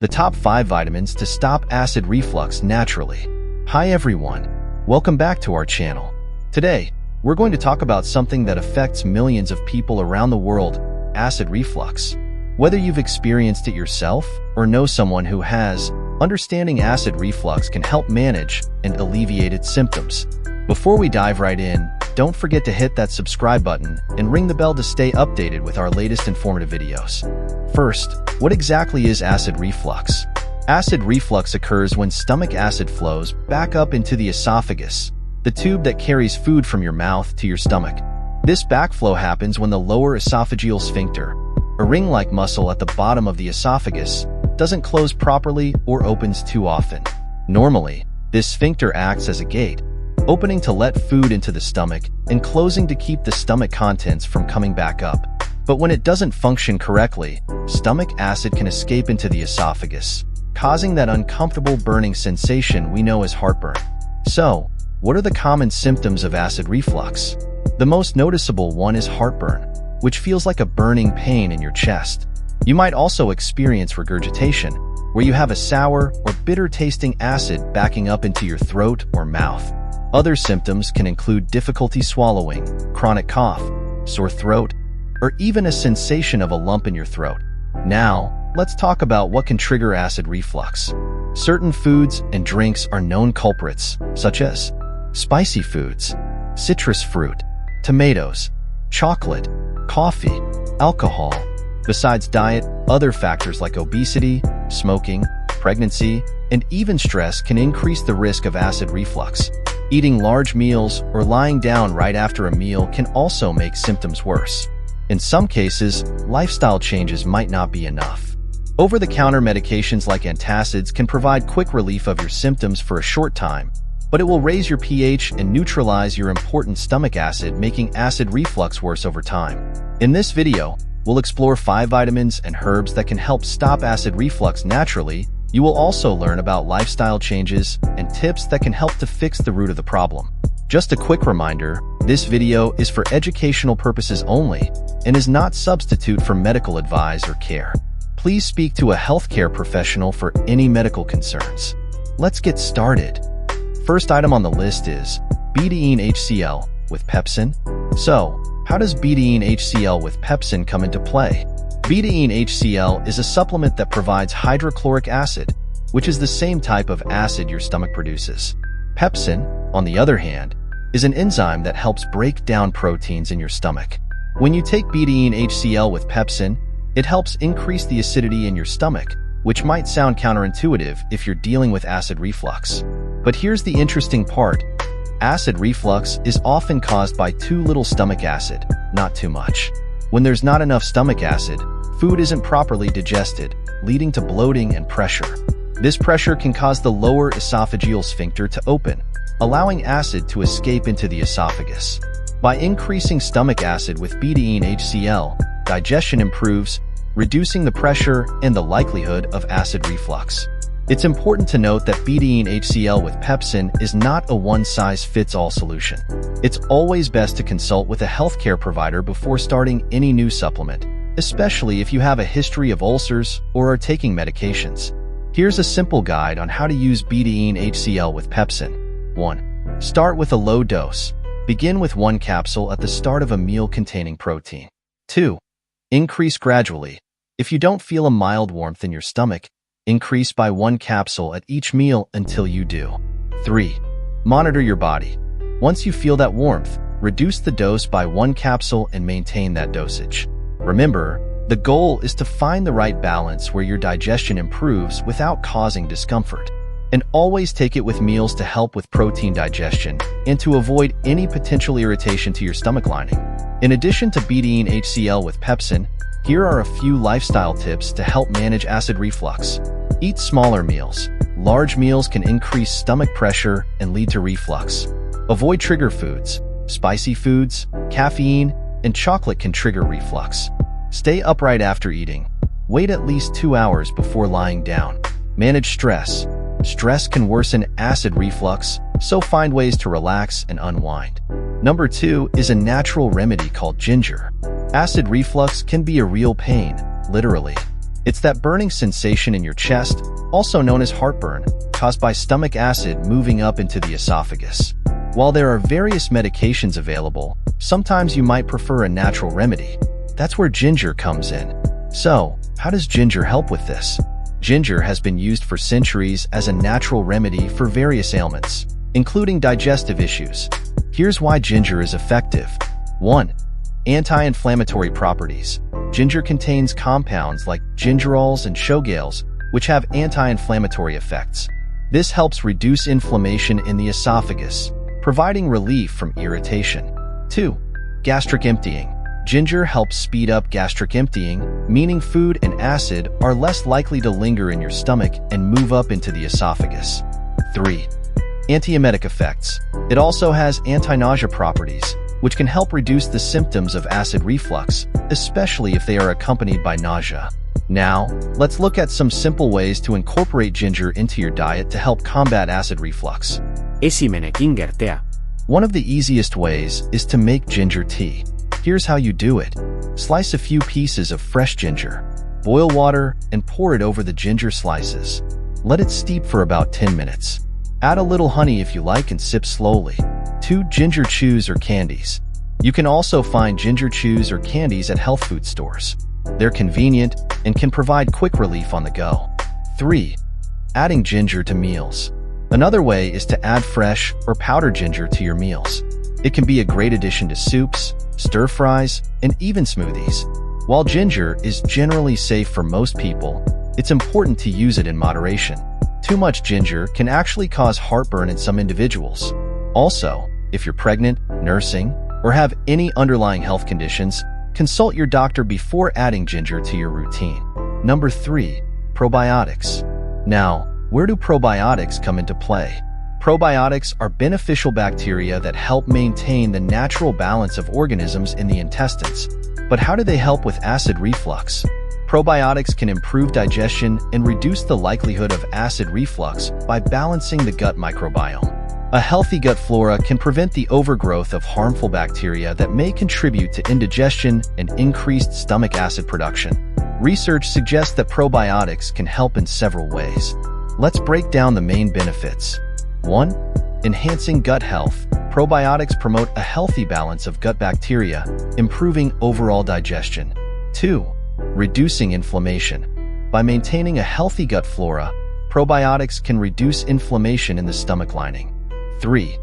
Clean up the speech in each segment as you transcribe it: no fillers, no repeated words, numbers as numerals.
the top 5 vitamins to stop acid reflux naturally. Hi everyone, welcome back to our channel. Today, we're going to talk about something that affects millions of people around the world, acid reflux. Whether you've experienced it yourself or know someone who has, understanding acid reflux can help manage and alleviate its symptoms. Before we dive right in, don't forget to hit that subscribe button and ring the bell to stay updated with our latest informative videos. First, what exactly is acid reflux? Acid reflux occurs when stomach acid flows back up into the esophagus, the tube that carries food from your mouth to your stomach. This backflow happens when the lower esophageal sphincter, a ring-like muscle at the bottom of the esophagus, doesn't close properly or opens too often. Normally, this sphincter acts as a gate, opening to let food into the stomach and closing to keep the stomach contents from coming back up. But when it doesn't function correctly, stomach acid can escape into the esophagus, causing that uncomfortable burning sensation we know as heartburn. So, what are the common symptoms of acid reflux? The most noticeable one is heartburn, which feels like a burning pain in your chest. You might also experience regurgitation, where you have a sour or bitter-tasting acid backing up into your throat or mouth. Other symptoms can include difficulty swallowing, chronic cough, sore throat, or even a sensation of a lump in your throat. Now, let's talk about what can trigger acid reflux. Certain foods and drinks are known culprits, such as spicy foods, citrus fruit, tomatoes, chocolate, coffee, alcohol. Besides diet, other factors like obesity, smoking, pregnancy, and even stress can increase the risk of acid reflux. Eating large meals or lying down right after a meal can also make symptoms worse. In some cases, lifestyle changes might not be enough. Over-the-counter medications like antacids can provide quick relief of your symptoms for a short time, but it will raise your pH and neutralize your important stomach acid, making acid reflux worse over time. In this video, we'll explore 5 vitamins and herbs that can help stop acid reflux naturally. You will also learn about lifestyle changes and tips that can help to fix the root of the problem. Just a quick reminder, this video is for educational purposes only and is not substitute for medical advice or care. Please speak to a healthcare professional for any medical concerns. Let's get started. First item on the list is betaine HCl with pepsin. So, how does betaine HCl with pepsin come into play? Betaine HCl is a supplement that provides hydrochloric acid, which is the same type of acid your stomach produces. Pepsin, on the other hand, is an enzyme that helps break down proteins in your stomach. When you take betaine HCl with pepsin, it helps increase the acidity in your stomach, which might sound counterintuitive if you're dealing with acid reflux. But here's the interesting part. Acid reflux is often caused by too little stomach acid, not too much. When there's not enough stomach acid, food isn't properly digested, leading to bloating and pressure. This pressure can cause the lower esophageal sphincter to open, allowing acid to escape into the esophagus. By increasing stomach acid with betaine HCl, digestion improves, reducing the pressure and the likelihood of acid reflux. It's important to note that betaine HCl with pepsin is not a one-size-fits-all solution. It's always best to consult with a healthcare provider before starting any new supplement, especially if you have a history of ulcers or are taking medications. Here's a simple guide on how to use betaine HCl with pepsin. 1. Start with a low dose. Begin with 1 capsule at the start of a meal containing protein. 2. Increase gradually. If you don't feel a mild warmth in your stomach, increase by 1 capsule at each meal until you do. 3. Monitor your body. Once you feel that warmth, reduce the dose by 1 capsule and maintain that dosage. Remember, the goal is to find the right balance where your digestion improves without causing discomfort. And always take it with meals to help with protein digestion and to avoid any potential irritation to your stomach lining. In addition to betaine HCl with pepsin, here are a few lifestyle tips to help manage acid reflux. Eat smaller meals. Large meals can increase stomach pressure and lead to reflux. Avoid trigger foods. Spicy foods, caffeine, and chocolate can trigger reflux. Stay upright after eating. Wait at least 2 hours before lying down. Manage stress. Stress can worsen acid reflux, so find ways to relax and unwind. Number 2 is a natural remedy called ginger. Acid reflux can be a real pain, literally. It's that burning sensation in your chest, also known as heartburn, caused by stomach acid moving up into the esophagus. While there are various medications available, sometimes you might prefer a natural remedy. That's where ginger comes in. So, how does ginger help with this? Ginger has been used for centuries as a natural remedy for various ailments, including digestive issues. Here's why ginger is effective. 1. Anti-inflammatory properties. Ginger contains compounds like gingerols and shogales, which have anti-inflammatory effects. This helps reduce inflammation in the esophagus, providing relief from irritation. 2. Gastric emptying. Ginger helps speed up gastric emptying, meaning food and acid are less likely to linger in your stomach and move up into the esophagus. 3. Antiemetic effects. It also has anti-nausea properties, which can help reduce the symptoms of acid reflux, especially if they are accompanied by nausea. Now, let's look at some simple ways to incorporate ginger into your diet to help combat acid reflux. Esimene kingertea. One of the easiest ways is to make ginger tea. Here's how you do it. Slice a few pieces of fresh ginger. Boil water and pour it over the ginger slices. Let it steep for about 10 minutes. Add a little honey if you like and sip slowly. 2. Ginger chews or candies. You can also find ginger chews or candies at health food stores. They're convenient and can provide quick relief on the go. 3. Adding ginger to meals. Another way is to add fresh or powdered ginger to your meals. It can be a great addition to soups, stir-fries, and even smoothies. While ginger is generally safe for most people, it's important to use it in moderation. Too much ginger can actually cause heartburn in some individuals. Also, if you're pregnant, nursing, or have any underlying health conditions, consult your doctor before adding ginger to your routine. Number 3. Probiotics. Now, where do probiotics come into play? Probiotics are beneficial bacteria that help maintain the natural balance of organisms in the intestines. But how do they help with acid reflux? Probiotics can improve digestion and reduce the likelihood of acid reflux by balancing the gut microbiome. A healthy gut flora can prevent the overgrowth of harmful bacteria that may contribute to indigestion and increased stomach acid production. Research suggests that probiotics can help in several ways. Let's break down the main benefits. 1. Enhancing gut health. Probiotics promote a healthy balance of gut bacteria, improving overall digestion. 2. Reducing inflammation. By maintaining a healthy gut flora, probiotics can reduce inflammation in the stomach lining. 3.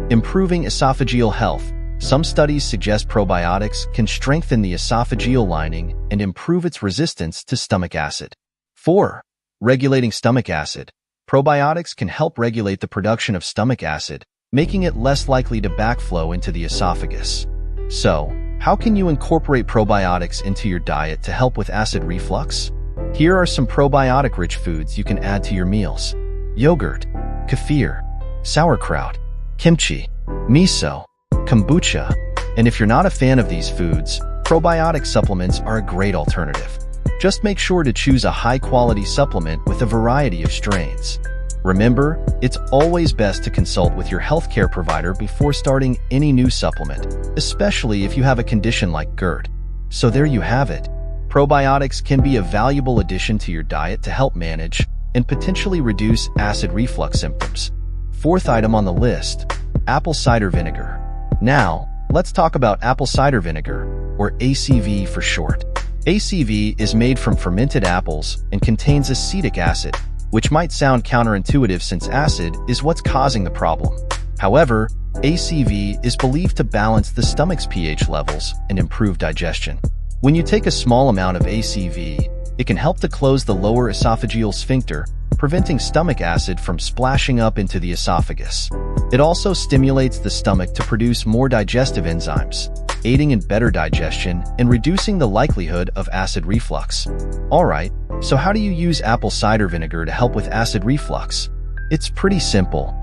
Improving esophageal health. Some studies suggest probiotics can strengthen the esophageal lining and improve its resistance to stomach acid. 4. Regulating stomach acid. Probiotics can help regulate the production of stomach acid, making it less likely to backflow into the esophagus. So, how can you incorporate probiotics into your diet to help with acid reflux? Here are some probiotic-rich foods you can add to your meals. Yogurt, kefir, sauerkraut, kimchi, miso, kombucha. And if you're not a fan of these foods, probiotic supplements are a great alternative. Just make sure to choose a high-quality supplement with a variety of strains. Remember, it's always best to consult with your healthcare provider before starting any new supplement, especially if you have a condition like GERD. So there you have it. Probiotics can be a valuable addition to your diet to help manage and potentially reduce acid reflux symptoms. 4th item on the list, apple cider vinegar. Now, let's talk about apple cider vinegar, or ACV for short. ACV is made from fermented apples and contains acetic acid, which might sound counterintuitive since acid is what's causing the problem. However, ACV is believed to balance the stomach's pH levels and improve digestion. When you take a small amount of ACV, it can help to close the lower esophageal sphincter, preventing stomach acid from splashing up into the esophagus. It also stimulates the stomach to produce more digestive enzymes, aiding in better digestion and reducing the likelihood of acid reflux. Alright, so how do you use apple cider vinegar to help with acid reflux? It's pretty simple.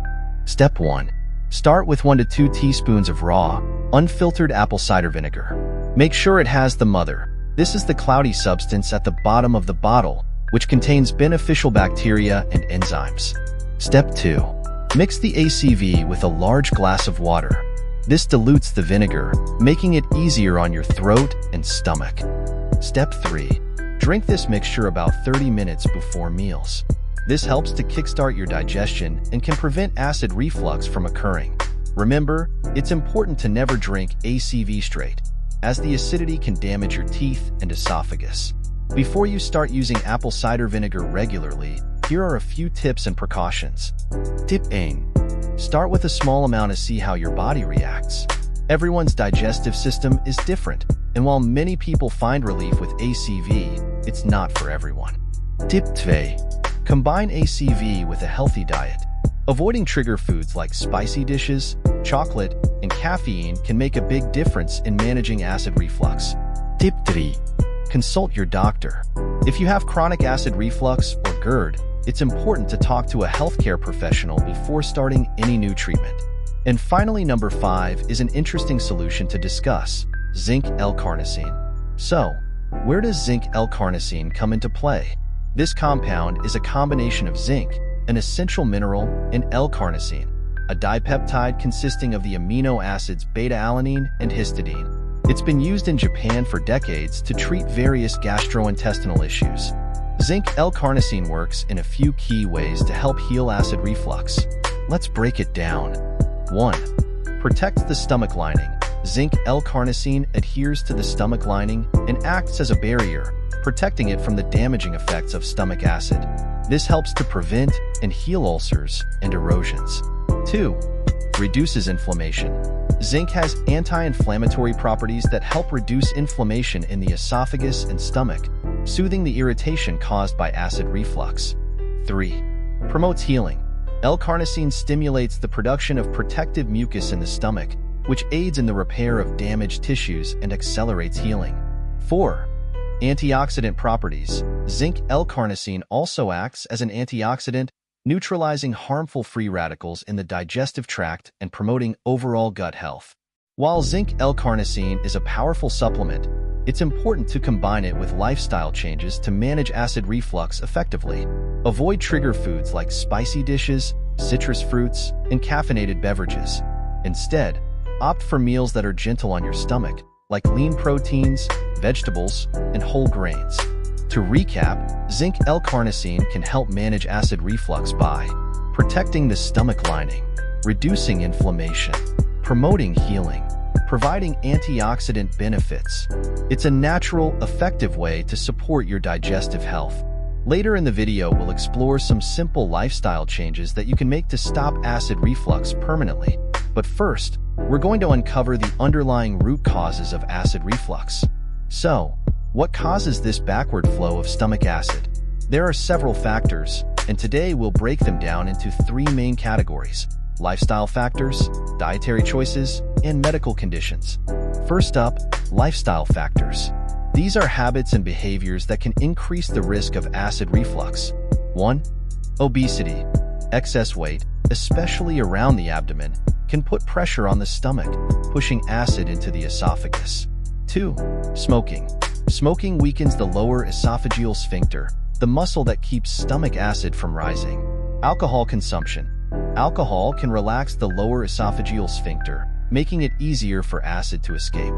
Step 1. Start with 1 to 2 teaspoons of raw, unfiltered apple cider vinegar. Make sure it has the mother. This is the cloudy substance at the bottom of the bottle, which contains beneficial bacteria and enzymes. Step 2. Mix the ACV with a large glass of water. This dilutes the vinegar, making it easier on your throat and stomach. Step 3. Drink this mixture about 30 minutes before meals. This helps to kickstart your digestion and can prevent acid reflux from occurring. Remember, it's important to never drink ACV straight, as the acidity can damage your teeth and esophagus. Before you start using apple cider vinegar regularly, here are a few tips and precautions. Tip 1. Start with a small amount to see how your body reacts. Everyone's digestive system is different, and while many people find relief with ACV, it's not for everyone. Tip 2. Combine ACV with a healthy diet. Avoiding trigger foods like spicy dishes, chocolate, and caffeine can make a big difference in managing acid reflux. Tip 3. Consult your doctor. If you have chronic acid reflux or GERD, it's important to talk to a healthcare professional before starting any new treatment. And finally, number 5 is an interesting solution to discuss: zinc L-carnosine. So, where does zinc L-carnosine come into play? This compound is a combination of zinc, an essential mineral, and L-carnosine, a dipeptide consisting of the amino acids beta-alanine and histidine. It's been used in Japan for decades to treat various gastrointestinal issues. Zinc L-carnosine works in a few key ways to help heal acid reflux. Let's break it down. 1. Protects the stomach lining. Zinc L-carnosine adheres to the stomach lining and acts as a barrier, protecting it from the damaging effects of stomach acid. This helps to prevent and heal ulcers and erosions. 2. Reduces inflammation. Zinc has anti-inflammatory properties that help reduce inflammation in the esophagus and stomach, soothing the irritation caused by acid reflux. 3. Promotes healing. L-carnosine stimulates the production of protective mucus in the stomach, which aids in the repair of damaged tissues and accelerates healing. 4. Antioxidant properties. Zinc L-carnosine also acts as an antioxidant, neutralizing harmful free radicals in the digestive tract and promoting overall gut health. While zinc L-carnosine is a powerful supplement, it's important to combine it with lifestyle changes to manage acid reflux effectively. Avoid trigger foods like spicy dishes, citrus fruits, and caffeinated beverages. Instead, opt for meals that are gentle on your stomach, like lean proteins, vegetables, and whole grains. To recap, zinc L-carnosine can help manage acid reflux by protecting the stomach lining, reducing inflammation, promoting healing, providing antioxidant benefits. It's a natural, effective way to support your digestive health. Later in the video, we'll explore some simple lifestyle changes that you can make to stop acid reflux permanently. But first, we're going to uncover the underlying root causes of acid reflux. So, what causes this backward flow of stomach acid? There are several factors, and today we'll break them down into 3 main categories: lifestyle factors, dietary choices, and medical conditions. First up, lifestyle factors. These are habits and behaviors that can increase the risk of acid reflux. 1. Obesity. Excess weight, especially around the abdomen, can put pressure on the stomach, pushing acid into the esophagus. 2. Smoking. Smoking weakens the lower esophageal sphincter, the muscle that keeps stomach acid from rising. Alcohol consumption. Alcohol can relax the lower esophageal sphincter, making it easier for acid to escape.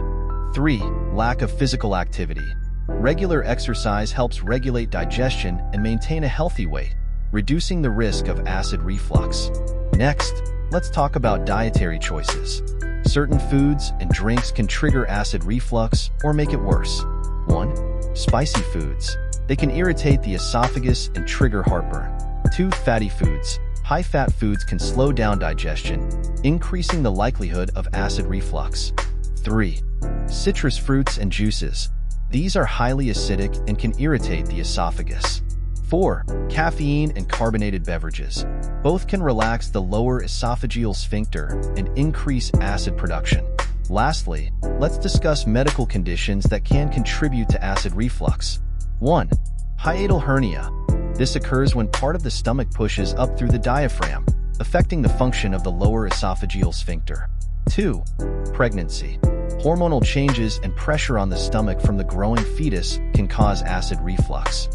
3. Lack of physical activity. Regular exercise helps regulate digestion and maintain a healthy weight, reducing the risk of acid reflux. Next, let's talk about dietary choices. Certain foods and drinks can trigger acid reflux or make it worse. 1. Spicy foods. They can irritate the esophagus and trigger heartburn. 2. Fatty foods. High-fat foods can slow down digestion, increasing the likelihood of acid reflux. 3. Citrus fruits and juices. These are highly acidic and can irritate the esophagus. 4. Caffeine and carbonated beverages. Both can relax the lower esophageal sphincter and increase acid production. Lastly, let's discuss medical conditions that can contribute to acid reflux. 1. Hiatal hernia. This occurs when part of the stomach pushes up through the diaphragm, affecting the function of the lower esophageal sphincter. 2. Pregnancy. Hormonal changes and pressure on the stomach from the growing fetus can cause acid reflux.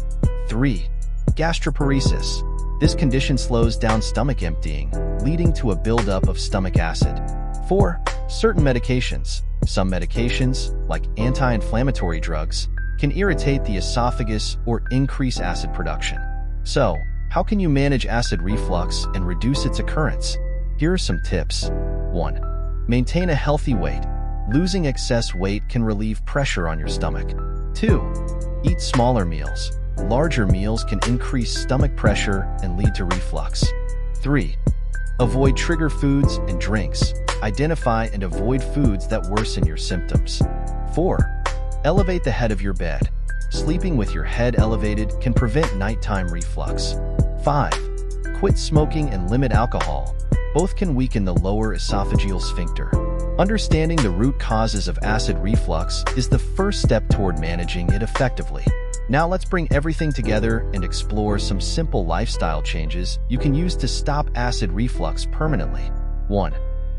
3. Gastroparesis. This condition slows down stomach emptying, leading to a buildup of stomach acid. 4. Certain medications. Some medications, like anti-inflammatory drugs, can irritate the esophagus or increase acid production. So, how can you manage acid reflux and reduce its occurrence? Here are some tips. 1. Maintain a healthy weight. Losing excess weight can relieve pressure on your stomach. 2. Eat smaller meals. Larger meals can increase stomach pressure and lead to reflux. 3. Avoid trigger foods and drinks. Identify and avoid foods that worsen your symptoms. 4. Elevate the head of your bed. Sleeping with your head elevated can prevent nighttime reflux. 5. Quit smoking and limit alcohol. Both can weaken the lower esophageal sphincter. Understanding the root causes of acid reflux is the first step toward managing it effectively. Now let's bring everything together and explore some simple lifestyle changes you can use to stop acid reflux permanently. 1.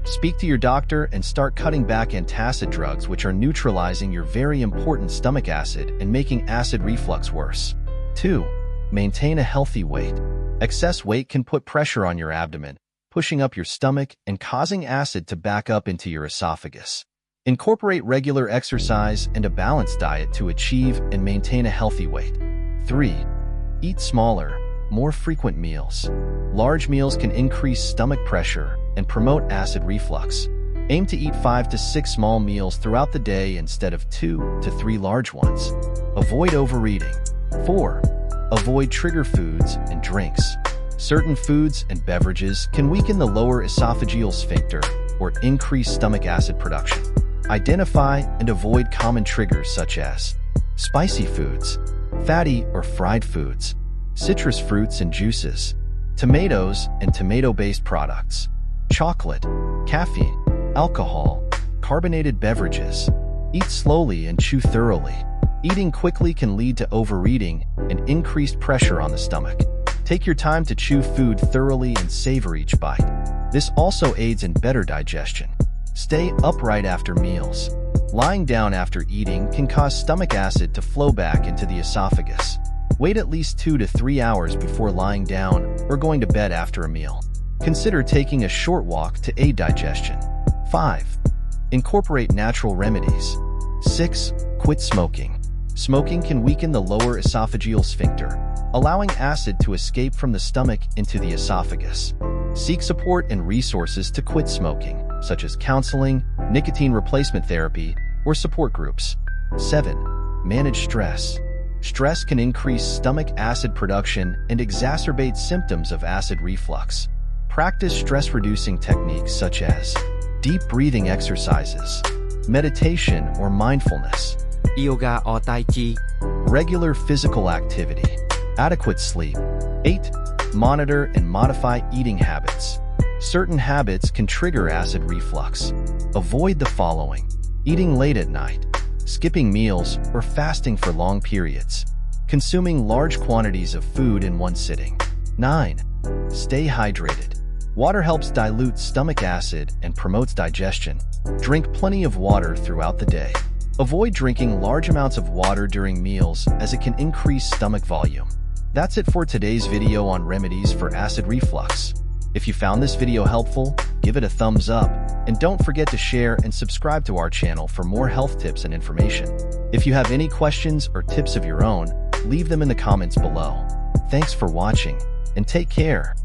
Speak to your doctor and start cutting back antacid drugs, which are neutralizing your very important stomach acid and making acid reflux worse. 2. Maintain a healthy weight. Excess weight can put pressure on your abdomen, pushing up your stomach and causing acid to back up into your esophagus. Incorporate regular exercise and a balanced diet to achieve and maintain a healthy weight. 3. Eat smaller, more frequent meals. Large meals can increase stomach pressure and promote acid reflux. Aim to eat 5 to 6 small meals throughout the day instead of 2 to 3 large ones. Avoid overeating. 4. Avoid trigger foods and drinks. Certain foods and beverages can weaken the lower esophageal sphincter or increase stomach acid production. Identify and avoid common triggers such as spicy foods, fatty or fried foods, citrus fruits and juices, tomatoes and tomato-based products, chocolate, caffeine, alcohol, carbonated beverages. Eat slowly and chew thoroughly. Eating quickly can lead to overeating and increased pressure on the stomach. Take your time to chew food thoroughly and savor each bite. This also aids in better digestion. Stay upright after meals. Lying down after eating can cause stomach acid to flow back into the esophagus. Wait at least 2 to 3 hours before lying down or going to bed after a meal. Consider taking a short walk to aid digestion. 5. Incorporate natural remedies. 6. Quit smoking. Smoking can weaken the lower esophageal sphincter, allowing acid to escape from the stomach into the esophagus. Seek support and resources to quit smoking, such as counseling, nicotine replacement therapy, or support groups. 7. Manage stress. Stress can increase stomach acid production and exacerbate symptoms of acid reflux. Practice stress-reducing techniques such as deep breathing exercises, meditation or mindfulness, yoga or tai chi, regular physical activity, adequate sleep. 8. Monitor and modify eating habits. Certain habits can trigger acid reflux. Avoid the following: eating late at night, skipping meals, or fasting for long periods, consuming large quantities of food in one sitting. 9. Stay hydrated. Water helps dilute stomach acid and promotes digestion. Drink plenty of water throughout the day. Avoid drinking large amounts of water during meals as it can increase stomach volume. That's it for today's video on remedies for acid reflux. If you found this video helpful, give it a thumbs up, and don't forget to share and subscribe to our channel for more health tips and information. If you have any questions or tips of your own, leave them in the comments below. Thanks for watching, and take care.